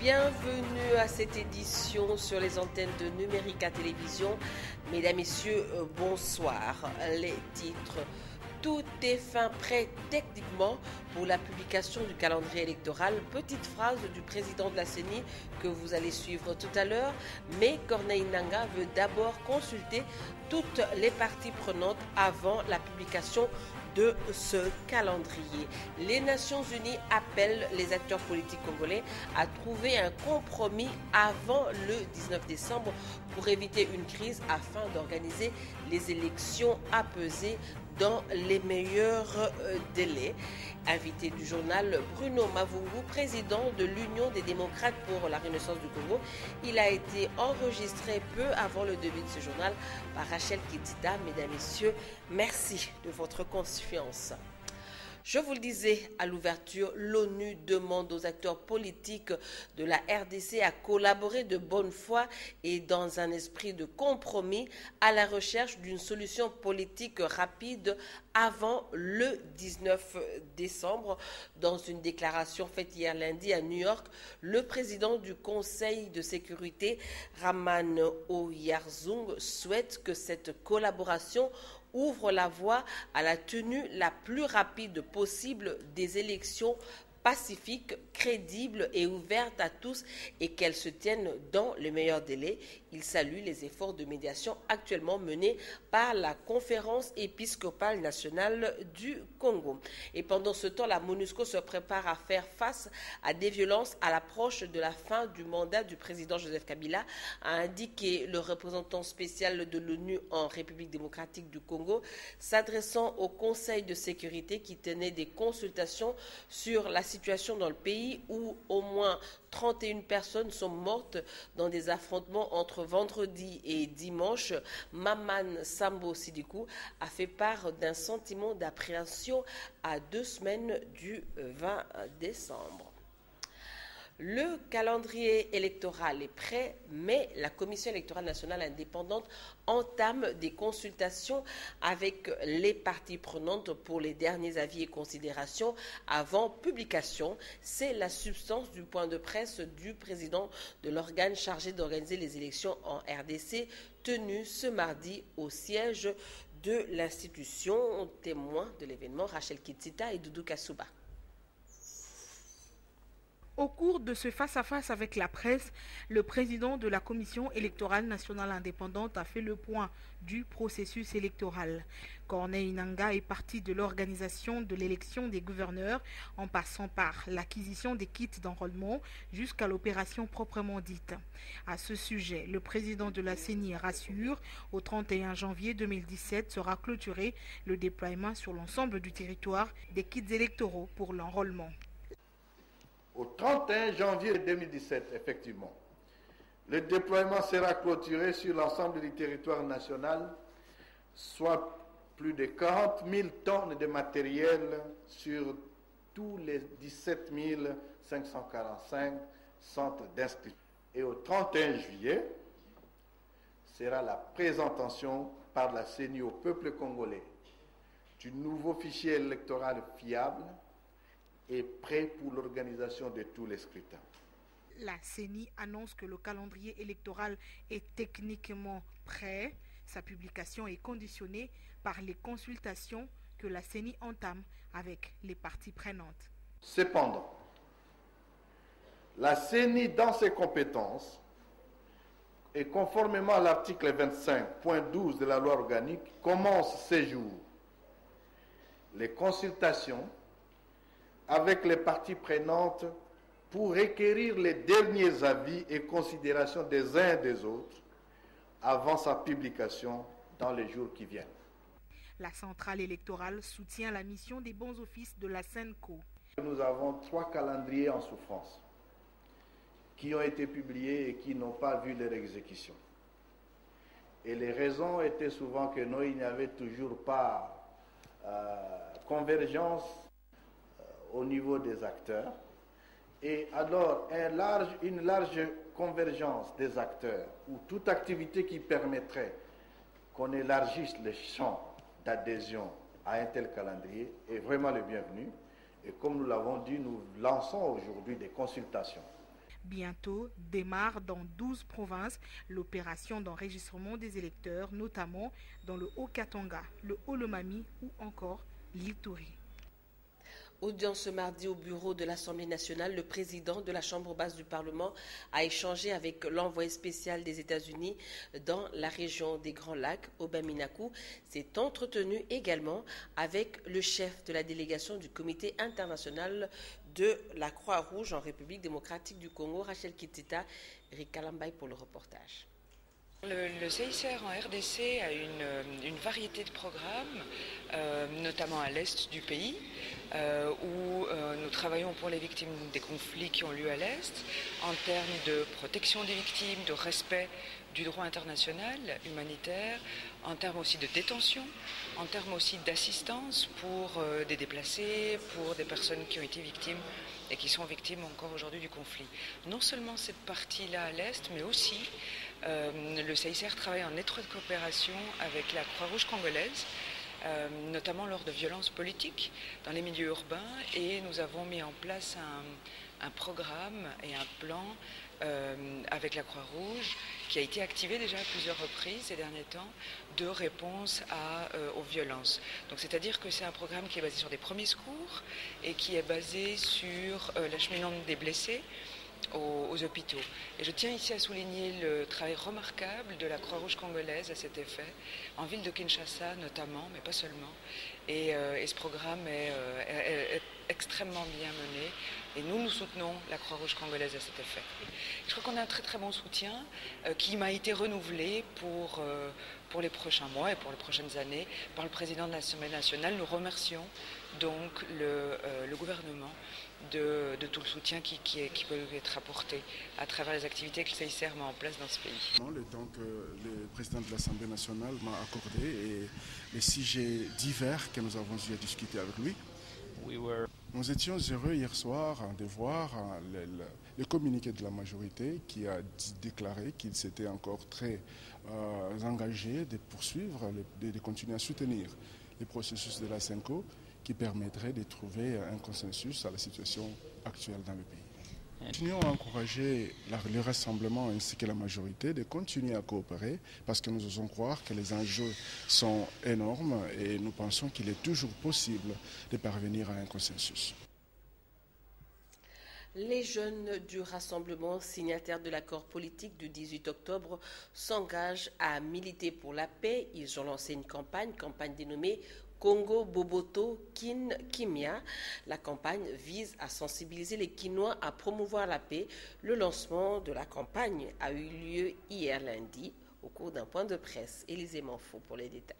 Bienvenue à cette édition sur les antennes de Numérica Télévision. Mesdames, Messieurs, bonsoir. Les titres. Tout est fin prêt techniquement pour la publication du calendrier électoral. Petite phrase du président de la CENI que vous allez suivre tout à l'heure. Mais Corneille Nangaa veut d'abord consulter toutes les parties prenantes avant la publication de ce calendrier. Les Nations Unies appellent les acteurs politiques congolais à trouver un compromis avant le 19 décembre pour éviter une crise afin d'organiser les élections apaisées dans les meilleurs délais. Invité du journal, Bruno Mavungu, président de l'Union des démocrates pour la Renaissance du Congo. Il a été enregistré peu avant le début de ce journal par Rachel Kitita. Mesdames, Messieurs, merci de votre confiance. Je vous le disais à l'ouverture, l'ONU demande aux acteurs politiques de la RDC à collaborer de bonne foi et dans un esprit de compromis à la recherche d'une solution politique rapide avant le 19 décembre. Dans une déclaration faite hier lundi à New York, le président du Conseil de sécurité, Raman Oyarzung, souhaite que cette collaboration ouvre la voie à la tenue la plus rapide possible des élections pacifiques, crédibles et ouvertes à tous et qu'elles se tiennent dans les meilleurs délais. Il salue les efforts de médiation actuellement menés par la Conférence épiscopale nationale du Congo. Et pendant ce temps, la MONUSCO se prépare à faire face à des violences à l'approche de la fin du mandat du président Joseph Kabila, a indiqué le représentant spécial de l'ONU en République démocratique du Congo, s'adressant au Conseil de sécurité qui tenait des consultations sur la situation dans le pays où au moins 31 personnes sont mortes dans des affrontements entre vendredi et dimanche. Maman Sambo Sidikou a fait part d'un sentiment d'appréhension à 2 semaines du 20 décembre. Le calendrier électoral est prêt, mais la Commission électorale nationale indépendante entame des consultations avec les parties prenantes pour les derniers avis et considérations avant publication. C'est la substance du point de presse du président de l'organe chargé d'organiser les élections en RDC, tenu ce mardi au siège de l'institution. Témoin de l'événement, Rachel Kitita et Doudou Kassouba. Au cours de ce face-à-face avec la presse, le président de la Commission électorale nationale indépendante a fait le point du processus électoral. Corneille Nangaa est parti de l'organisation de l'élection des gouverneurs en passant par l'acquisition des kits d'enrôlement jusqu'à l'opération proprement dite. À ce sujet, le président de la CENI rassure, au 31 janvier 2017 sera clôturé le déploiement sur l'ensemble du territoire des kits électoraux pour l'enrôlement. Au 31 janvier 2017, effectivement, le déploiement sera clôturé sur l'ensemble du territoire national, soit plus de 40 000 tonnes de matériel sur tous les 17 545 centres d'inscription. Et au 31 juillet, sera la présentation par la CENI au peuple congolais du nouveau fichier électoral fiable est prêt pour l'organisation de tous les scrutins. La CENI annonce que le calendrier électoral est techniquement prêt. Sa publication est conditionnée par les consultations que la CENI entame avec les parties prenantes. Cependant, la CENI, dans ses compétences, et conformément à l'article 25.12 de la loi organique, commence ces jours les consultations avec les parties prenantes pour requérir les derniers avis et considérations des uns et des autres avant sa publication dans les jours qui viennent. La centrale électorale soutient la mission des bons offices de la SENCO. Nous avons 3 calendriers en souffrance qui ont été publiés et qui n'ont pas vu leur exécution. Et les raisons étaient souvent que il n'y avait toujours pas convergence au niveau des acteurs. Et alors, une large convergence des acteurs ou toute activité qui permettrait qu'on élargisse le champ d'adhésion à un tel calendrier est vraiment le bienvenu. Et comme nous l'avons dit, nous lançons aujourd'hui des consultations. Bientôt démarre dans 12 provinces l'opération d'enregistrement des électeurs, notamment dans le Haut-Katanga, le Haut-Lomami ou encore l'Ituri. Audience ce mardi au bureau de l'Assemblée nationale, le président de la Chambre basse du Parlement a échangé avec l'envoyé spécial des États-Unis dans la région des Grands Lacs, Aubin Minakou. S'est entretenu également avec le chef de la délégation du comité international de la Croix-Rouge en République démocratique du Congo, Rachel Kitita. Eric Kalambay pour le reportage. Le CICR en RDC a une variété de programmes, notamment à l'est du pays, où nous travaillons pour les victimes des conflits qui ont lieu à l'est, en termes de protection des victimes, de respect du droit international humanitaire, en termes aussi de détention, en termes aussi d'assistance pour des déplacés, pour des personnes qui ont été victimes et qui sont victimes encore aujourd'hui du conflit. Non seulement cette partie-là à l'est, mais aussi le CICR travaille en étroite coopération avec la Croix-Rouge congolaise, notamment lors de violences politiques dans les milieux urbains, et nous avons mis en place un programme et un plan avec la Croix-Rouge qui a été activé déjà à plusieurs reprises ces derniers temps de réponse aux violences. Donc c'est-à-dire que c'est un programme qui est basé sur des premiers secours et qui est basé sur l'acheminement des blessés aux hôpitaux. Et je tiens ici à souligner le travail remarquable de la Croix-Rouge congolaise à cet effet, en ville de Kinshasa notamment, mais pas seulement. Et ce programme est extrêmement bien mené. Et nous soutenons la Croix-Rouge congolaise à cet effet. Je crois qu'on a un très très bon soutien qui m'a été renouvelé pour les prochains mois et pour les prochaines années par le président de l'Assemblée nationale. Nous remercions donc le gouvernement de tout le soutien qui peut être apporté à travers les activités que le CICR met en place dans ce pays. Le temps que le président de l'Assemblée nationale m'a accordé et les sujets divers que nous avons eu à discuter avec lui. Nous étions heureux hier soir de voir le communiqué de la majorité qui a déclaré qu'il s'était encore très engagé de poursuivre, de continuer à soutenir les processus de la CENCO qui permettrait de trouver un consensus à la situation actuelle dans le pays. Continuons à encourager le rassemblement ainsi que la majorité de continuer à coopérer parce que nous osons croire que les enjeux sont énormes et nous pensons qu'il est toujours possible de parvenir à un consensus. Les jeunes du rassemblement signataires de l'accord politique du 18 octobre s'engagent à militer pour la paix. Ils ont lancé une campagne dénommée Congo Boboto Kin Kimia. La campagne vise à sensibiliser les Kinois à promouvoir la paix. Le lancement de la campagne a eu lieu hier lundi au cours d'un point de presse. Élisée Manfo pour les détails.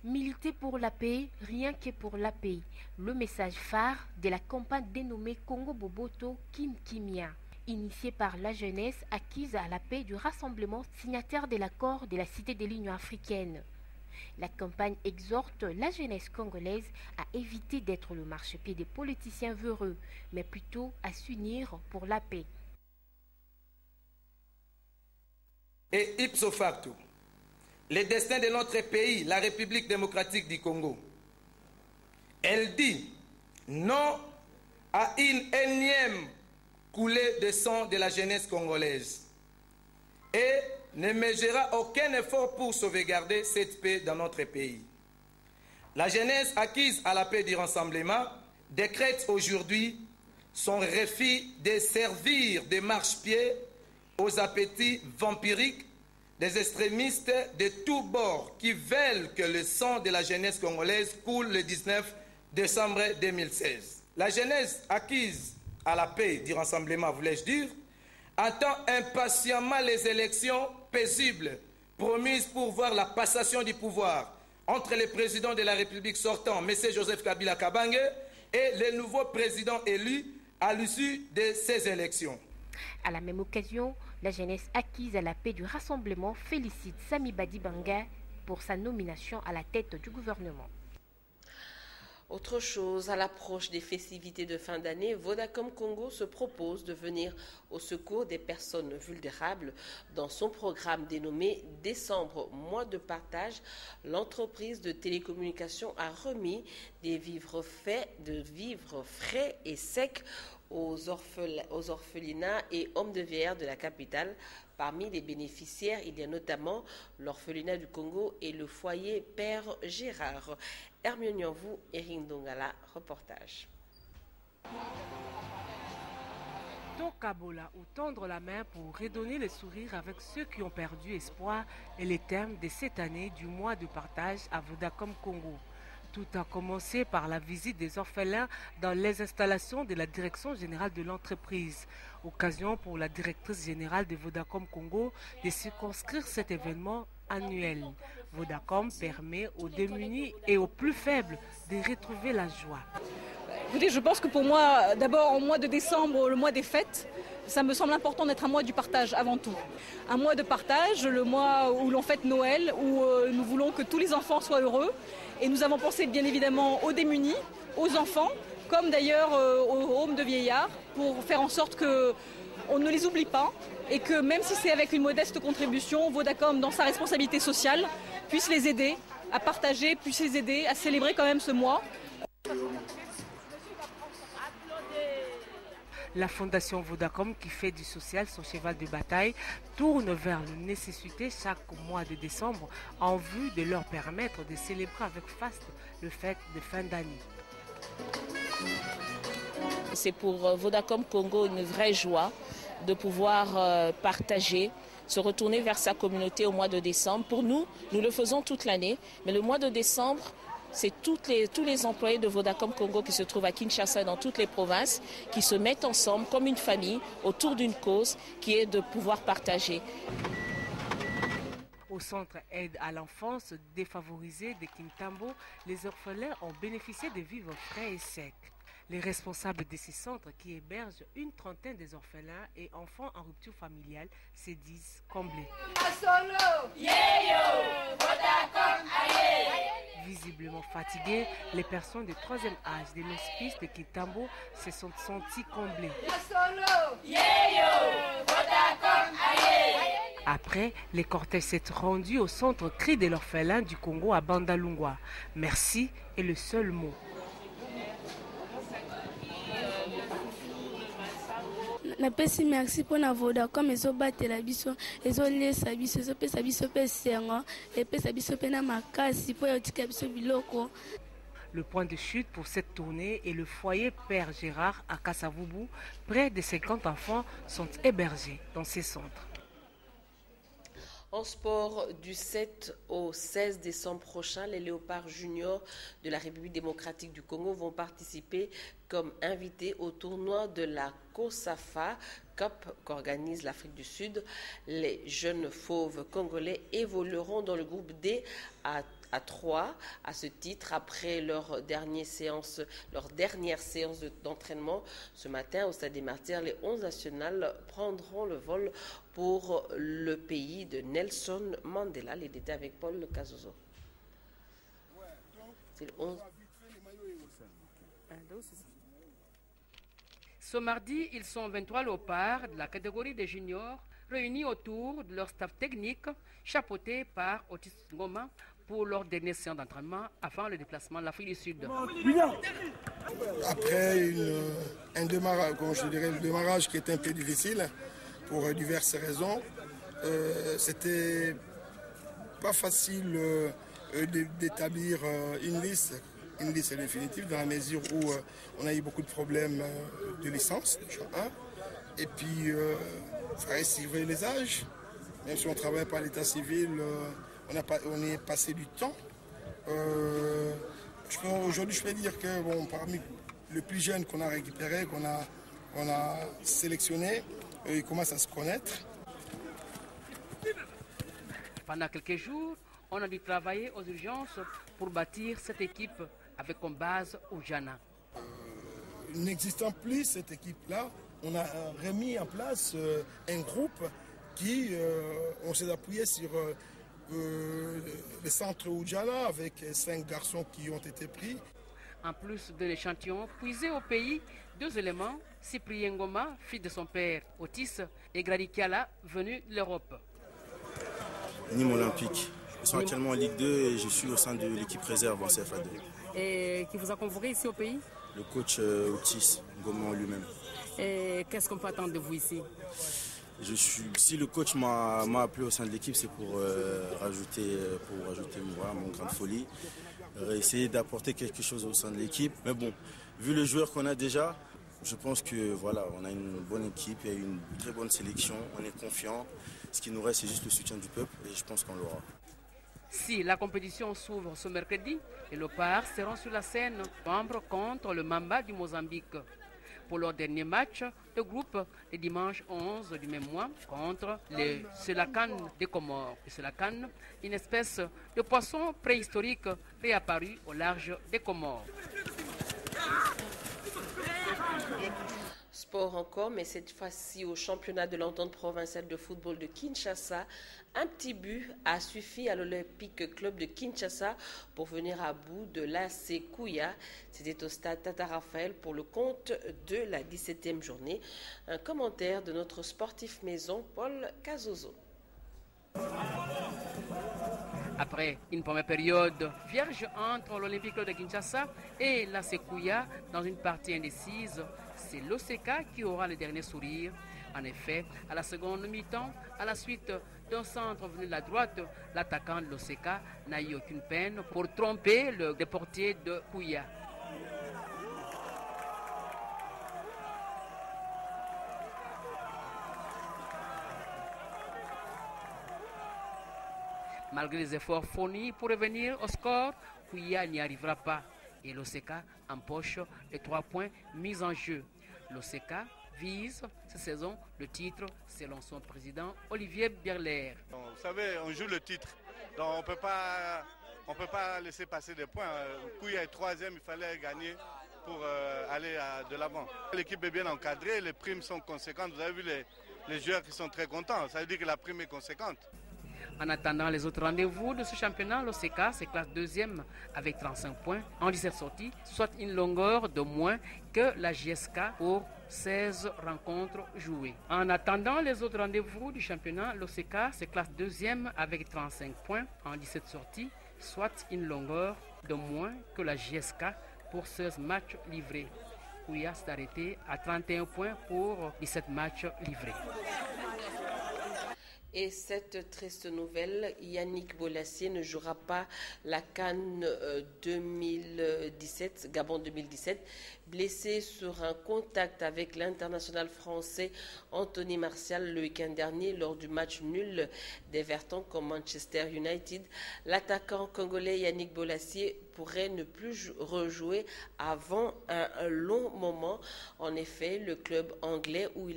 Militer pour la paix, rien que pour la paix. Le message phare de la campagne dénommée Congo Boboto Kin Kimia, initiée par la jeunesse acquise à la paix du rassemblement signataire de l'accord de la Cité de l'Union africaine. La campagne exhorte la jeunesse congolaise à éviter d'être le marchepied des politiciens véreux, mais plutôt à s'unir pour la paix. Et ipso facto, le destin de notre pays, la République démocratique du Congo, elle dit non à une énième coulée de sang de la jeunesse congolaise et ne ménagera aucun effort pour sauvegarder cette paix dans notre pays. La jeunesse acquise à la paix du rassemblement décrète aujourd'hui son refus de servir de marchepied aux appétits vampiriques des extrémistes de tous bords qui veulent que le sang de la jeunesse congolaise coule le 19 décembre 2016. La jeunesse acquise à la paix du rassemblement, voulais-je dire, attend impatiemment les élections paisibles promises pour voir la passation du pouvoir entre le président de la République sortant, M. Joseph Kabila Kabange, et le nouveau président élu à l'issue de ces élections. À la même occasion, la jeunesse acquise à la paix du rassemblement félicite Sami Badibanga pour sa nomination à la tête du gouvernement. Autre chose, à l'approche des festivités de fin d'année, Vodacom Congo se propose de venir au secours des personnes vulnérables. Dans son programme dénommé Décembre, mois de partage, l'entreprise de télécommunications a remis des vivres frais et secs aux orphelinats et hommes de vieillard de la capitale. Parmi les bénéficiaires, il y a notamment l'orphelinat du Congo et le foyer Père Gérard. Hermione Nyanvou, Erin Dongala, reportage. Tokabola ou tendre la main pour redonner le sourire avec ceux qui ont perdu espoir est le thème de cette année du mois de partage à Vodacom Congo. Tout a commencé par la visite des orphelins dans les installations de la direction générale de l'entreprise. Occasion pour la directrice générale de Vodacom Congo de circonscrire cet événement annuel. Vodacom permet aux démunis et aux plus faibles de retrouver la joie. Écoutez, je pense que pour moi, d'abord en mois de décembre, le mois des fêtes, ça me semble important d'être un mois du partage avant tout. Un mois de partage, le mois où l'on fête Noël, où nous voulons que tous les enfants soient heureux. Et nous avons pensé bien évidemment aux démunis, aux enfants, comme d'ailleurs aux hommes de vieillards, pour faire en sorte qu'on ne les oublie pas et que même si c'est avec une modeste contribution, Vodacom, dans sa responsabilité sociale, puisse les aider à partager, puisse les aider à célébrer quand même ce mois. La fondation Vodacom, qui fait du social son cheval de bataille, tourne vers la nécessité chaque mois de décembre en vue de leur permettre de célébrer avec faste le fête de fin d'année. C'est pour Vodacom Congo une vraie joie de pouvoir partager, se retourner vers sa communauté au mois de décembre. Pour nous, nous le faisons toute l'année, mais le mois de décembre, c'est tous les employés de Vodacom Congo qui se trouvent à Kinshasa et dans toutes les provinces qui se mettent ensemble comme une famille autour d'une cause qui est de pouvoir partager. Au centre aide à l'enfance défavorisée de Kintambo, les orphelins ont bénéficié de vivres frais et secs. Les responsables de ces centres qui hébergent une trentaine des orphelins et enfants en rupture familiale se disent comblés. Visiblement fatigués, les personnes de troisième âge des hospices de Kintambo se sont senties comblées. Après, les cortèges s'est rendu au centre cri de l'orphelin du Congo à Bandalungwa. Merci est le seul mot. Napesi merci pour na Vodacom ezobatela biso ezolesa biso ezopesa biso pe sengo epesa biso pe na makasi po yotika biso biloko. Le point de chute pour cette tournée est le foyer Père Gérard à Kasavubu. Près de 50 enfants sont hébergés dans ces centres. En sport, du 7 au 16 décembre prochain, les Léopards juniors de la République démocratique du Congo vont participer comme invités au tournoi de la COSAFA Cup qu'organise l'Afrique du Sud. Les jeunes fauves congolais évolueront dans le groupe D à 3 à ce titre après leur dernière séance d'entraînement. Ce matin, au Stade des Martyrs, les 11 nationales prendront le vol pour le pays de Nelson Mandela. Les détails avec Paul Kazozo. C'est le 11. Ce mardi, ils sont 23 léopards de la catégorie des juniors réunis autour de leur staff technique chapeauté par Otis Ngoma pour leur dernière séance d'entraînement avant le déplacement de l'Afrique du Sud. Après un démarrage, le démarrage qui était un peu difficile pour diverses raisons, c'était pas facile d'établir une liste définitive dans la mesure où on a eu beaucoup de problèmes de licence, déjà, hein. Et puis il fallait suivre les âges, même si on travaille par l'état civil. On est passé du temps. Aujourd'hui, je peux dire que bon, parmi les plus jeunes qu'on a récupérés, qu'on a sélectionnés, ils commencent à se connaître. Pendant quelques jours, on a dû travailler aux urgences pour bâtir cette équipe avec comme base Oujana. N'existant plus cette équipe-là, on a remis en place un groupe qui, on s'est appuyé sur le centre Oujana avec 5 garçons qui ont été pris. En plus de l'échantillon puisé au pays, 2 éléments, Cyprien Ngoma, fils de son père Otis, et Grady Kiala, venu de l'Europe. Nîmes Olympique, sont actuellement en Ligue 2 et je suis au sein de l'équipe réserve en CFA2. Et qui vous a convoqué ici au pays? Le coach Otis Ngoma lui-même. Et qu'est-ce qu'on peut attendre de vous ici? Si le coach m'a appelé au sein de l'équipe, c'est pour rajouter mon grain de folie, essayer d'apporter quelque chose au sein de l'équipe. Mais bon, vu le joueur qu'on a déjà, je pense que voilà, on a une bonne équipe, il y a une très bonne sélection, on est confiant. Ce qui nous reste, c'est juste le soutien du peuple et je pense qu'on l'aura. Si la compétition s'ouvre ce mercredi, les Léopards seront sur la scène contre le Mamba du Mozambique. Pour leur dernier match de groupe le dimanche 11 du même mois contre le Selacan des Comores. Le Selacan, une espèce de poisson préhistorique réapparu au large des Comores. Sport encore, mais cette fois-ci au championnat de l'entente provinciale de football de Kinshasa. Un petit but a suffi à l'Olympique Club de Kinshasa pour venir à bout de l'AC Kouya. C'était au stade Tata Raphaël pour le compte de la 17e journée. Un commentaire de notre sportif maison, Paul Kazozo. Après une première période vierge entre l'Olympique Club de Kinshasa et l'AC Kouya dans une partie indécise, c'est l'OCK qui aura le dernier sourire. En effet, à la seconde mi-temps, à la suite d'un centre venu de la droite, l'attaquant de l'OCK n'a eu aucune peine pour tromper le déportier de Kouya. Malgré les efforts fournis pour revenir au score, Kouya n'y arrivera pas et l'OCK empoche les 3 points mis en jeu. L'OCK vise cette saison le titre selon son président Olivier Bierler. Vous savez, on joue le titre, donc on ne peut pas laisser passer des points. Kouya est 3e, il fallait gagner pour aller de l'avant. L'équipe est bien encadrée, les primes sont conséquentes. Vous avez vu les joueurs qui sont très contents, ça veut dire que la prime est conséquente. En attendant les autres rendez-vous de ce championnat, l'OCK se classe 2e avec 35 points en 17 sorties, soit une longueur de moins que la JSK pour 16 rencontres jouées. En attendant les autres rendez-vous du championnat, l'OCK se classe 2e avec 35 points en 17 sorties, soit une longueur de moins que la JSK pour 16 matchs livrés. Kouya s'est arrêté à 31 points pour 17 matchs livrés. Et cette triste nouvelle, Yannick Bolasie ne jouera pas la CAN 2017, Gabon 2017, blessé sur un contact avec l'international français Anthony Martial le week-end dernier lors du match nul d'Everton contre Manchester United. L'attaquant congolais Yannick Bolasie pourrait ne plus rejouer avant un long moment. En effet, le club anglais où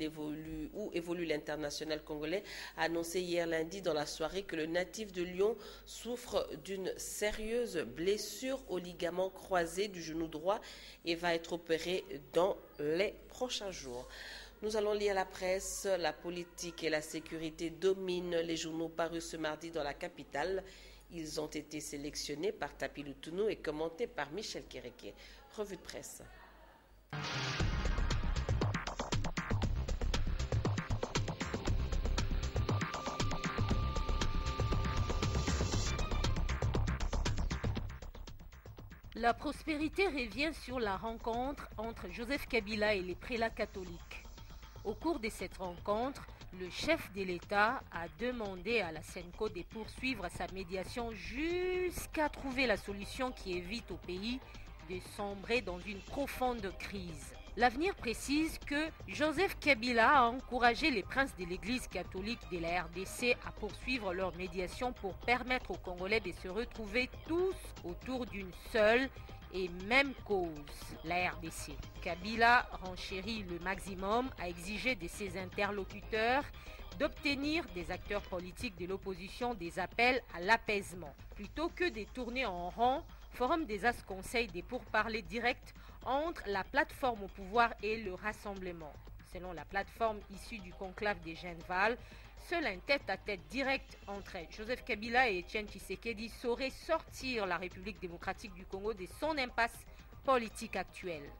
évolue l'international congolais a annoncé hier lundi dans la soirée que le natif de Lyon souffre d'une sérieuse blessure au ligament croisé du genou droit et va être opéré dans les prochains jours. Nous allons lire la presse. La politique et la sécurité dominent les journaux parus ce mardi dans la capitale. Ils ont été sélectionnés par Tapi Lutuno et commentés par Michel Kéréké. Revue de presse. La prospérité revient sur la rencontre entre Joseph Kabila et les prélats catholiques. Au cours de cette rencontre, le chef de l'État a demandé à la Senco de poursuivre sa médiation jusqu'à trouver la solution qui évite au pays de sombrer dans une profonde crise. L'avenir précise que Joseph Kabila a encouragé les princes de l'Église catholique de la RDC à poursuivre leur médiation pour permettre aux Congolais de se retrouver tous autour d'une seule et même cause, la RDC. Kabila renchérit le maximum à exiger de ses interlocuteurs d'obtenir des acteurs politiques de l'opposition des appels à l'apaisement. Plutôt que de tourner en rond, Forum des As conseille des pourparlers directs entre la plateforme au pouvoir et le rassemblement. Selon la plateforme issue du conclave des Genval, seul un tête-à-tête direct entre Joseph Kabila et Etienne Tshisekedi saurait sortir la République démocratique du Congo de son impasse politique actuelle.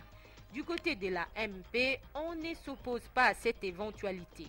Du côté de la MP, on ne s'oppose pas à cette éventualité.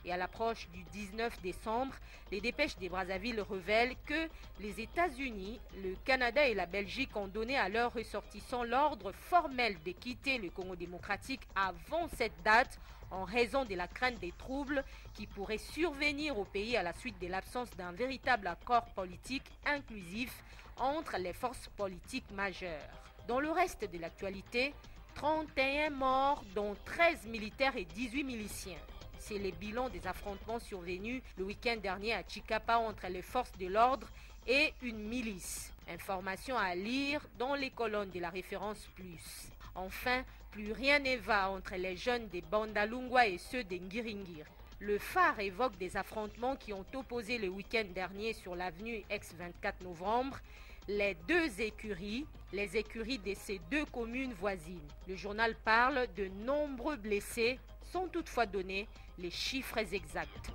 Et à l'approche du 19 décembre, les dépêches des Brazzaville révèlent que les États-Unis, le Canada et la Belgique ont donné à leurs ressortissants l'ordre formel de quitter le Congo démocratique avant cette date en raison de la crainte des troubles qui pourraient survenir au pays à la suite de l'absence d'un véritable accord politique inclusif entre les forces politiques majeures. Dans le reste de l'actualité, 31 morts, dont 13 militaires et 18 miliciens. C'est le bilan des affrontements survenus le week-end dernier à Chikapa entre les forces de l'ordre et une milice. Information à lire dans les colonnes de la référence plus. Enfin, plus rien ne va entre les jeunes des Bandalungwa et ceux des Ngiringiri. Le phare évoque des affrontements qui ont opposé le week-end dernier sur l'avenue ex-24 novembre les deux écuries, les écuries de ces deux communes voisines. Le journal parle de nombreux blessés, sans toutefois donner les chiffres exacts.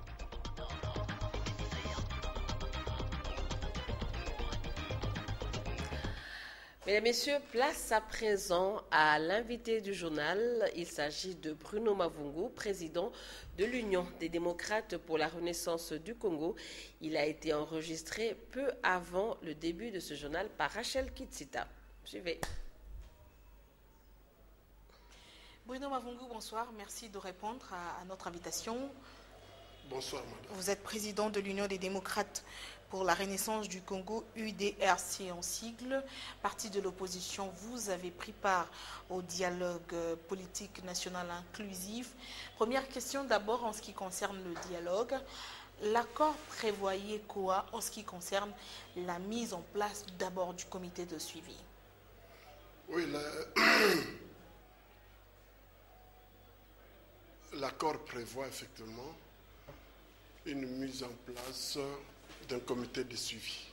Mesdames, Messieurs, place à présent à l'invité du journal. Il s'agit de Bruno Mavungu, président de l'Union des démocrates pour la renaissance du Congo. Il a été enregistré peu avant le début de ce journal par Rachel Kitsita. Suivez. Bruno Mavungu, bonsoir. Merci de répondre à notre invitation. Bonsoir, madame. Vous êtes président de l'Union des démocrates pour la renaissance du Congo, UDRC en sigle, parti de l'opposition. Vous avez pris part au dialogue politique national inclusif. Première question d'abord en ce qui concerne le dialogue. L'accord prévoyait quoi en ce qui concerne la mise en place d'abord du comité de suivi? Oui, l'accord prévoit effectivement une mise en place d'un comité de suivi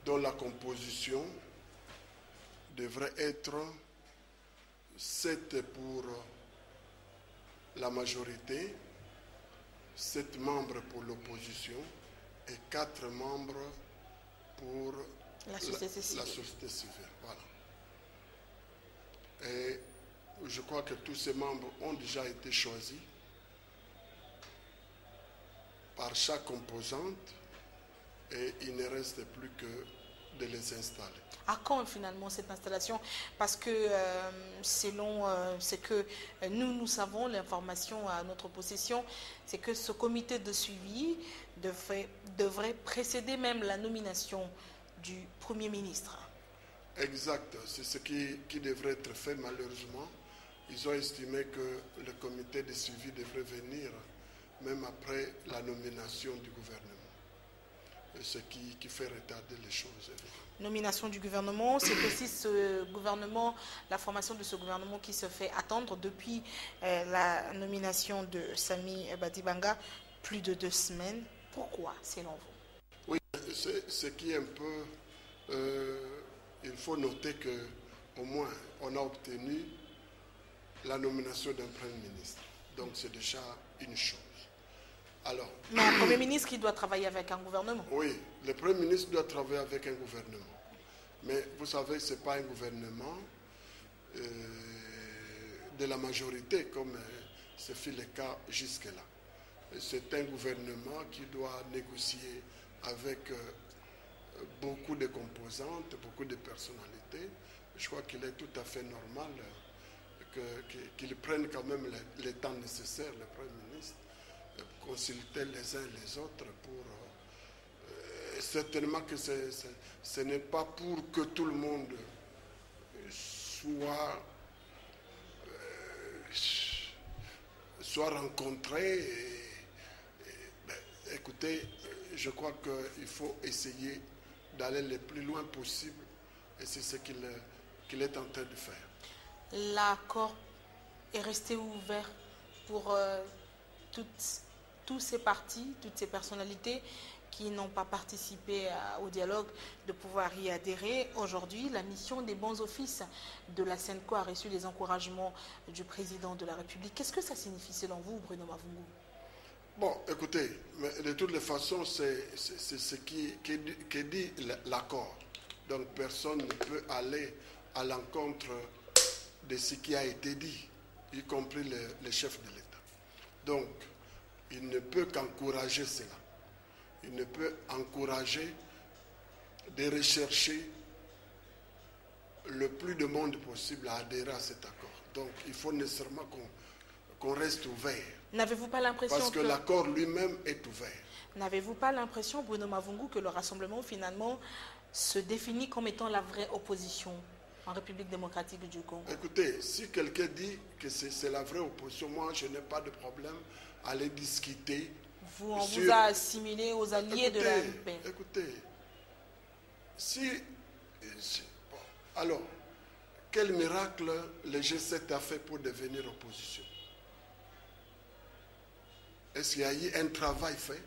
dont la composition devrait être 7 pour la majorité, 7 membres pour l'opposition et 4 membres pour la société civile. Voilà. Et je crois que tous ces membres ont déjà été choisis par chaque composante et il ne reste plus que de les installer. À quand finalement cette installation? Parce que selon ce que nous savons, l'information à notre possession, c'est que ce comité de suivi devrait précéder même la nomination du Premier ministre. Exact, c'est ce qui devrait être fait malheureusement. Ils ont estimé que le comité de suivi devrait venir même après la nomination du gouvernement. Ce qui fait retarder les choses. Nomination du gouvernement, c'est aussi ce gouvernement, la formation de ce gouvernement qui se fait attendre depuis la nomination de Sami Badibanga, plus de 2 semaines. Pourquoi, selon vous? Oui, ce qui est un peu... il faut noter qu'au moins, on a obtenu la nomination d'un Premier ministre. Donc c'est déjà une chose. Alors, mais un Premier ministre qui doit travailler avec un gouvernement. Oui, le Premier ministre doit travailler avec un gouvernement. Mais vous savez, ce n'est pas un gouvernement de la majorité comme ce fut le cas jusque-là. C'est un gouvernement qui doit négocier avec beaucoup de composantes, beaucoup de personnalités. Je crois qu'il est tout à fait normal qu'il prenne quand même le temps nécessaire, le Premier ministre, consulter les uns les autres pour... certainement que ce n'est pas pour que tout le monde soit rencontré. Écoutez, je crois qu'il faut essayer d'aller le plus loin possible et c'est ce qu'il est en train de faire. L'accord est resté ouvert pour tous ces partis, toutes ces personnalités qui n'ont pas participé au dialogue de pouvoir y adhérer. Aujourd'hui, la mission des bons offices de la SENCO a reçu les encouragements du président de la République. Qu'est-ce que ça signifie selon vous, Bruno Mavungu? Bon, écoutez, mais de toutes les façons, c'est ce qui dit l'accord. Donc personne ne peut aller à l'encontre de ce qui a été dit, y compris les chefs de l'État. Donc, il ne peut qu'encourager cela. Il ne peut encourager de rechercher le plus de monde possible à adhérer à cet accord. Donc, il faut nécessairement qu'on reste ouvert. N'avez-vous pas l'impression parce que l'accord lui-même est ouvert. N'avez-vous pas l'impression, Bruno Mavungu, que le rassemblement finalement se définit comme étant la vraie opposition en République démocratique du Congo? Écoutez, si quelqu'un dit que c'est la vraie opposition, moi je n'ai pas de problème à les discuter. On vous a assimilé aux alliés de l'AMP. Écoutez, bon, alors, quel miracle le G7 a fait pour devenir opposition? Est-ce qu'il y a eu un travail fait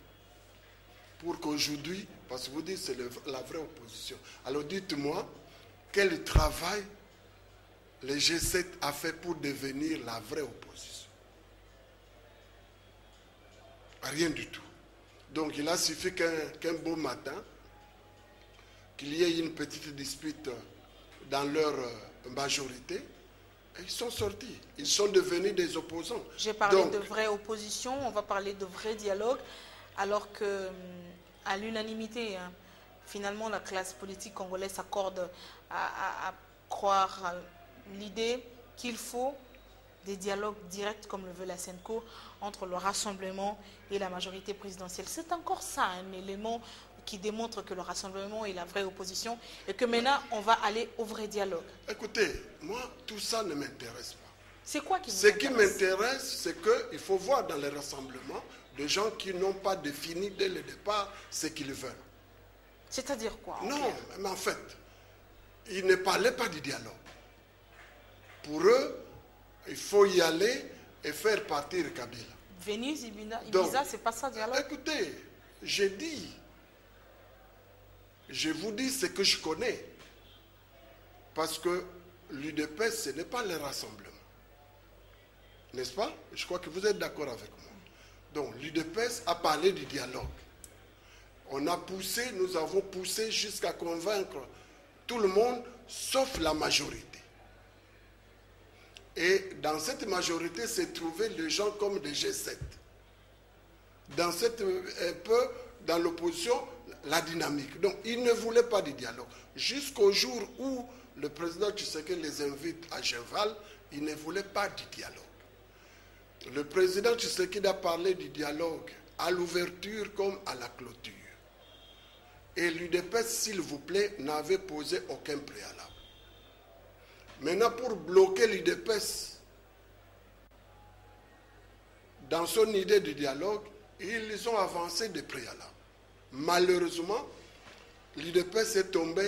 pour qu'aujourd'hui, parce que vous dites c'est la vraie opposition, alors dites-moi, quel travail le G7 a fait pour devenir la vraie opposition? Rien du tout. Donc il a suffi qu'un beau matin, qu'il y ait une petite dispute dans leur majorité, et ils sont sortis. Ils sont devenus des opposants. J'ai parlé de vraie opposition, on va parler de vrai dialogue, alors que, à l'unanimité, finalement, la classe politique congolaise s'accorde à croire à l'idée qu'il faut des dialogues directs, comme le veut la SENCO, entre le rassemblement et la majorité présidentielle. C'est encore ça, un élément qui démontre que le rassemblement est la vraie opposition et que maintenant, on va aller au vrai dialogue. Écoutez, moi, tout ça ne m'intéresse pas. C'est quoi qui vous intéresse? Ce qui m'intéresse, c'est qu'il faut voir dans les rassemblements des gens qui n'ont pas défini dès le départ ce qu'ils veulent. C'est-à-dire quoi? Non, mais en fait, ils ne parlaient pas du dialogue. Pour eux, il faut y aller et faire partir Kabila. Venise, Ibiza, c'est pas ça, dialogue? Écoutez, je vous dis ce que je connais. Parce que l'UDPS, ce n'est pas le rassemblement. N'est-ce pas? Je crois que vous êtes d'accord avec moi. Donc, l'UDPS a parlé du dialogue. On a poussé, nous avons poussé jusqu'à convaincre tout le monde, sauf la majorité. Et dans cette majorité, se trouvaient les gens comme des G7. Dans dans l'opposition, la dynamique. Donc, ils ne voulaient pas du dialogue. Jusqu'au jour où le président Tshisekedi les invite à Genval, ils ne voulaient pas du dialogue. Le président Tshisekedi a parlé du dialogue à l'ouverture comme à la clôture. Et l'UDPS, s'il vous plaît, n'avait posé aucun préalable. Maintenant, pour bloquer l'UDPS dans son idée de dialogue, ils ont avancé des préalables. Malheureusement, l'UDPS est tombé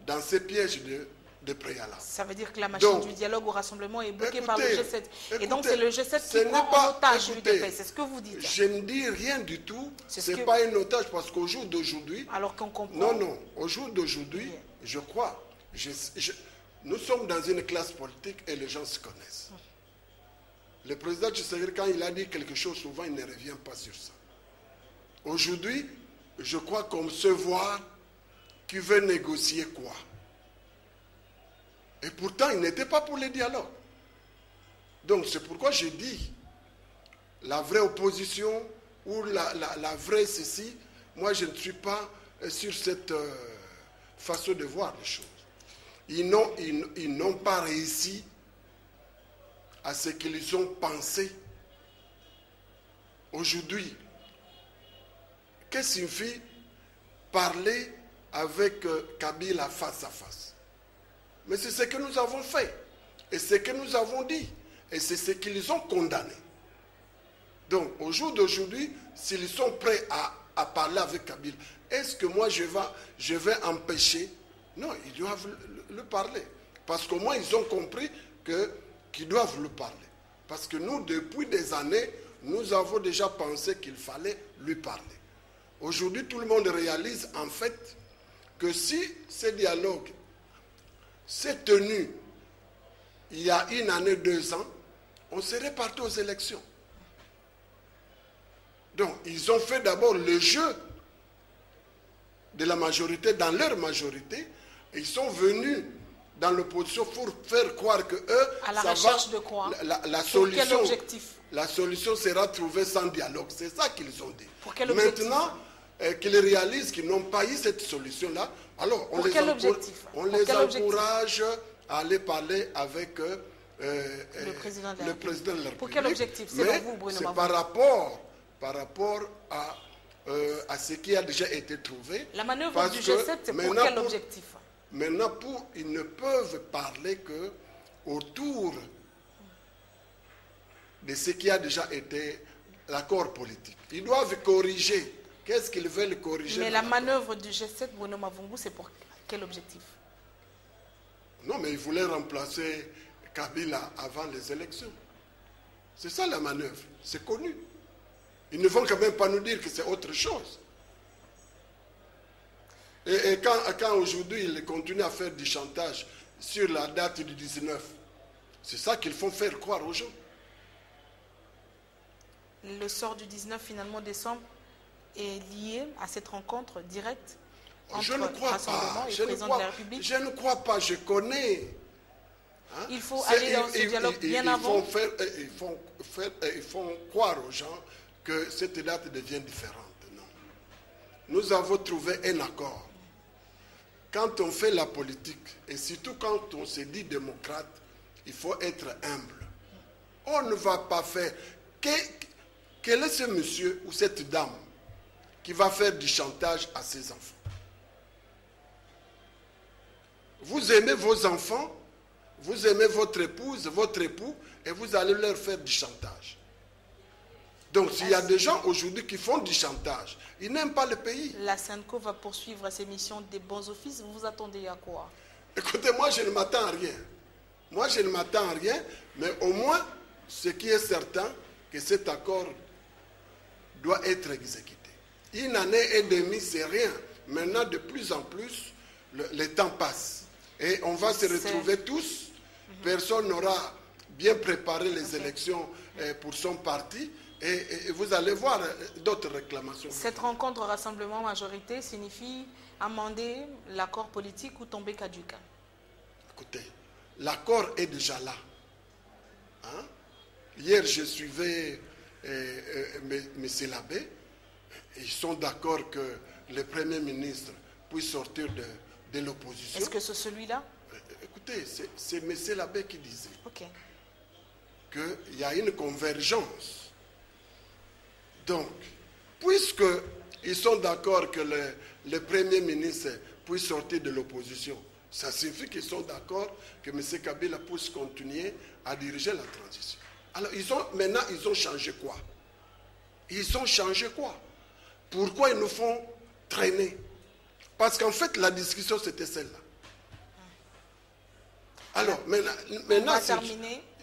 dans ces pièges de préalables. Ça veut dire que la machine du dialogue au rassemblement est bloquée par le G7. Et donc c'est le G7 qui prend en otage l'UDPS. C'est ce que vous dites. Je ne dis rien du tout. Ce n'est pas un otage parce qu'au jour d'aujourd'hui... Alors qu'on comprend... Non. Au jour d'aujourd'hui, je crois... Nous sommes dans une classe politique et les gens se connaissent. Le président Tshisekedi, quand il a dit quelque chose, souvent il ne revient pas sur ça. Aujourd'hui, je crois qu'on se voit qui veut négocier quoi. Et pourtant, il n'était pas pour le dialogue. Donc c'est pourquoi je dis, la vraie opposition ou la vraie ceci, moi je ne suis pas sur cette façon de voir les choses. Ils n'ont pas réussi à ce qu'ils ont pensé. Aujourd'hui, qu'est-ce qu'il signifie parler avec Kabila face à face? Mais c'est ce que nous avons fait. Et ce que nous avons dit. Et c'est ce qu'ils ont condamné. Donc, au jour d'aujourd'hui, s'ils sont prêts à parler avec Kabila, est-ce que moi je vais empêcher? Non, ils doivent le parler. Parce qu'au moins, ils ont compris qu'ils doivent le parler. Parce que nous, depuis des années, nous avons déjà pensé qu'il fallait lui parler. Aujourd'hui, tout le monde réalise en fait que si ce dialogue s'est tenu il y a 1 année, 2 ans, on serait parti aux élections. Donc, ils ont fait d'abord le jeu de la majorité, dans leur majorité, et ils sont venus dans l'opposition pour faire croire que eux, à la recherche de quoi? La solution, quel objectif? La solution sera trouvée sans dialogue. C'est ça qu'ils ont dit. Pour quel objectif? Maintenant qu'ils réalisent qu'ils n'ont pas eu cette solution-là, alors on les encourage à aller parler avec le président de la République. Pour quel objectif, selon vous, Bruno Mavungu? Par rapport à ce qui a déjà été trouvé. La manœuvre du G7, c'est pour quel objectif? Maintenant, ils ne peuvent parler que autour de ce qui a déjà été l'accord politique. Ils doivent corriger. Qu'est-ce qu'ils veulent corriger? Mais la manœuvre du G7, Bruno Mavungu, c'est pour quel objectif? Non, mais ils voulaient remplacer Kabila avant les élections. C'est ça la manœuvre. C'est connu. Ils ne vont quand même pas nous dire que c'est autre chose. Et quand aujourd'hui ils continuent à faire du chantage sur la date du 19, c'est ça qu'ils font faire croire aux gens. Le sort du 19 finalement décembre est lié à cette rencontre directe entre Rassemblement et le président de la République? Je ne crois pas, je connais. Hein? Il faut aller dans ce dialogue bien avant. Ils font croire aux gens que cette date devient différente. Non. Nous avons trouvé un accord. Quand on fait la politique, et surtout quand on se dit démocrate, il faut être humble. On ne va pas faire... Quel est ce monsieur ou cette dame qui va faire du chantage à ses enfants? Vous aimez vos enfants, vous aimez votre épouse, votre époux, et vous allez leur faire du chantage. Donc s'il y a des gens aujourd'hui qui font du chantage, ils n'aiment pas le pays. La SENCO va poursuivre ses missions des bons offices. Vous vous attendez à quoi? Écoutez, moi je ne m'attends à rien. Moi je ne m'attends à rien, mais au moins ce qui est certain, que cet accord doit être exécuté. 1 année et demie, c'est rien. Maintenant, de plus en plus, le temps passe. Et on va se retrouver tous. Personne n'aura bien préparé les élections pour son parti. Et vous allez voir d'autres réclamations. Cette rencontre Rassemblement Majorité signifie amender l'accord politique ou tomber caduc? Écoutez, l'accord est déjà là. Hein? Hier, je suivais M. Labbé. Ils sont d'accord que le Premier ministre puisse sortir de l'opposition. Est-ce que c'est celui-là? Écoutez, c'est M. Labbé qui disait qu'il y a une convergence. Donc, puisqu'ils sont d'accord que le Premier ministre puisse sortir de l'opposition, ça signifie qu'ils sont d'accord que M. Kabila puisse continuer à diriger la transition. Alors, maintenant, ils ont changé quoi? Ils ont changé quoi? Pourquoi ils nous font traîner? Parce qu'en fait, la discussion, c'était celle-là. Alors, maintenant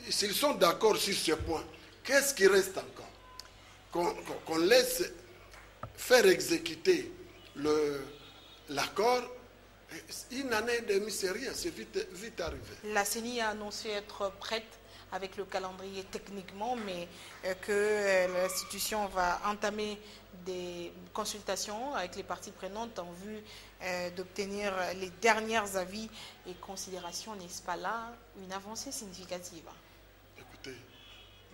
s'ils sont d'accord sur ce point, qu'est-ce qui reste encore? Qu'on laisse faire exécuter l'accord, 1 année et demie, c'est rien, c'est vite arrivé. La CENI a annoncé être prête avec le calendrier techniquement, mais que l'institution va entamer des consultations avec les parties prenantes en vue d'obtenir les derniers avis et considérations. N'est-ce pas là une avancée significative? Écoutez,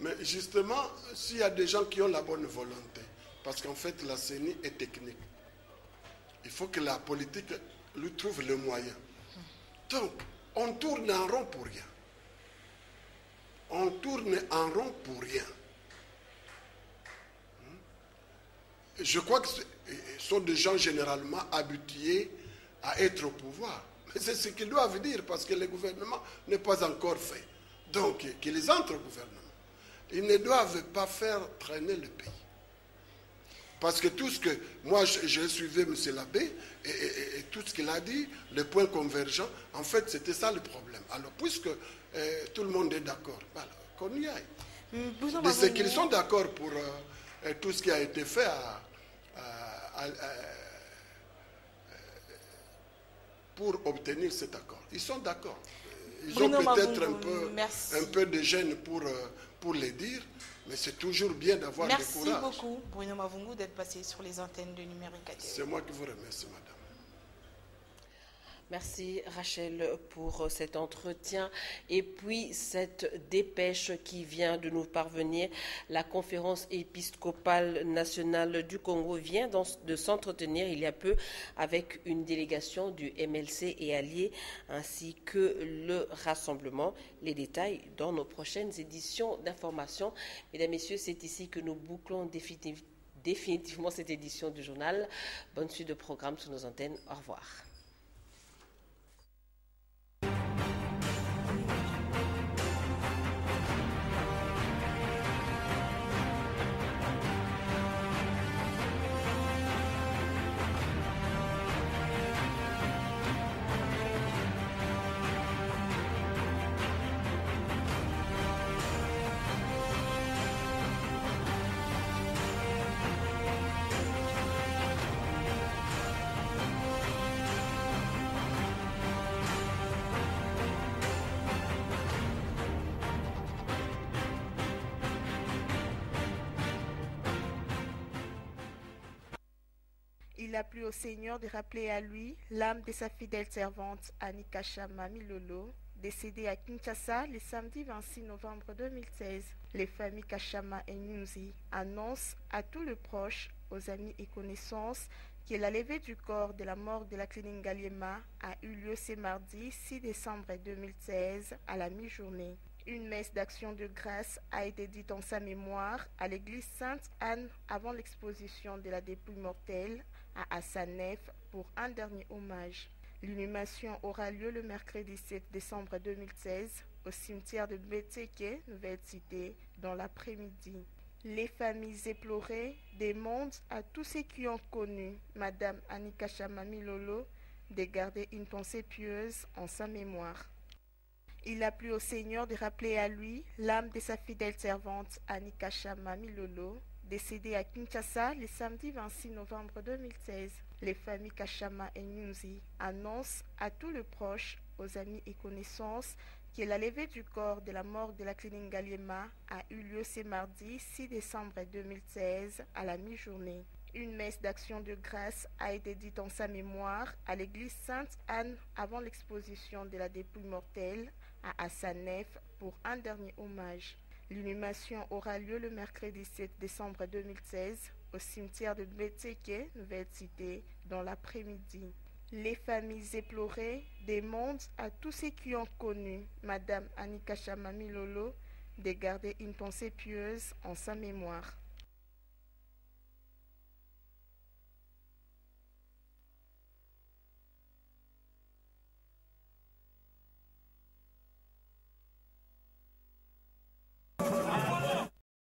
mais justement, s'il y a des gens qui ont la bonne volonté, parce qu'en fait la CENI est technique, il faut que la politique lui trouve le moyen. Donc, on tourne en rond pour rien. On tourne en rond pour rien. Je crois que ce sont des gens généralement habitués à être au pouvoir. Mais c'est ce qu'ils doivent dire parce que le gouvernement n'est pas encore fait. Donc, qu'ils entrent au gouvernement. Ils ne doivent pas faire traîner le pays. Parce que tout ce que... Moi, j'ai suivi M. Labbé et tout ce qu'il a dit, les points convergents, en fait, c'était ça le problème. Alors, puisque tout le monde est d'accord, voilà, qu'on y aille. Mais c'est qu'ils sont d'accord pour tout ce qui a été fait pour obtenir cet accord. Ils sont d'accord. Ils ont peut-être un peu de gêne pour les dire, mais c'est toujours bien d'avoir du courage. Merci beaucoup, Bruno Mavungu, d'être passé sur les antennes de Numérique ATV. C'est moi qui vous remercie, madame. Merci Rachel pour cet entretien. Et puis cette dépêche qui vient de nous parvenir, la conférence épiscopale nationale du Congo vient de s'entretenir il y a peu avec une délégation du MLC et alliés ainsi que le rassemblement. Les détails dans nos prochaines éditions d'information. Mesdames, Messieurs, c'est ici que nous bouclons définitivement cette édition du journal. Bonne suite de programme sur nos antennes. Au revoir. Il a plu au Seigneur de rappeler à lui l'âme de sa fidèle servante Annie Kachama Milolo, décédée à Kinshasa le samedi 26 novembre 2016. Les familles Kachama et Nyunzi annoncent à tous les proches, aux amis et connaissances que la levée du corps de la mort de la clinique Ngaliema a eu lieu ce mardi 6 décembre 2016 à la mi-journée. Une messe d'action de grâce a été dite en sa mémoire à l'église Sainte-Anne avant l'exposition de la dépouille mortelle à Assanef pour un dernier hommage. L'inhumation aura lieu le mercredi 7 décembre 2016 au cimetière de Beteke, Nouvelle Cité, dans l'après-midi. Les familles éplorées demandent à tous ceux qui ont connu Madame Annie Kachama Milolo de garder une pensée pieuse en sa mémoire. Il a plu au Seigneur de rappeler à lui l'âme de sa fidèle servante Annie Kachama Milolo, décédée à Kinshasa le samedi 26 novembre 2016. Les familles Kachama et Nyunzi annoncent à tous les proches, aux amis et connaissances que la levée du corps de la mort de la clinique Ngaliema a eu lieu ce mardi 6 décembre 2016 à la mi-journée. Une messe d'action de grâce a été dite en sa mémoire à l'église Sainte-Anne avant l'exposition de la dépouille mortelle à Assanef pour un dernier hommage. L'inhumation aura lieu le mercredi 7 décembre 2016 au cimetière de Beteke, Nouvelle Cité, dans l'après-midi. Les familles éplorées demandent à tous ceux qui ont connu Madame Annie Kachama Milolo de garder une pensée pieuse en sa mémoire.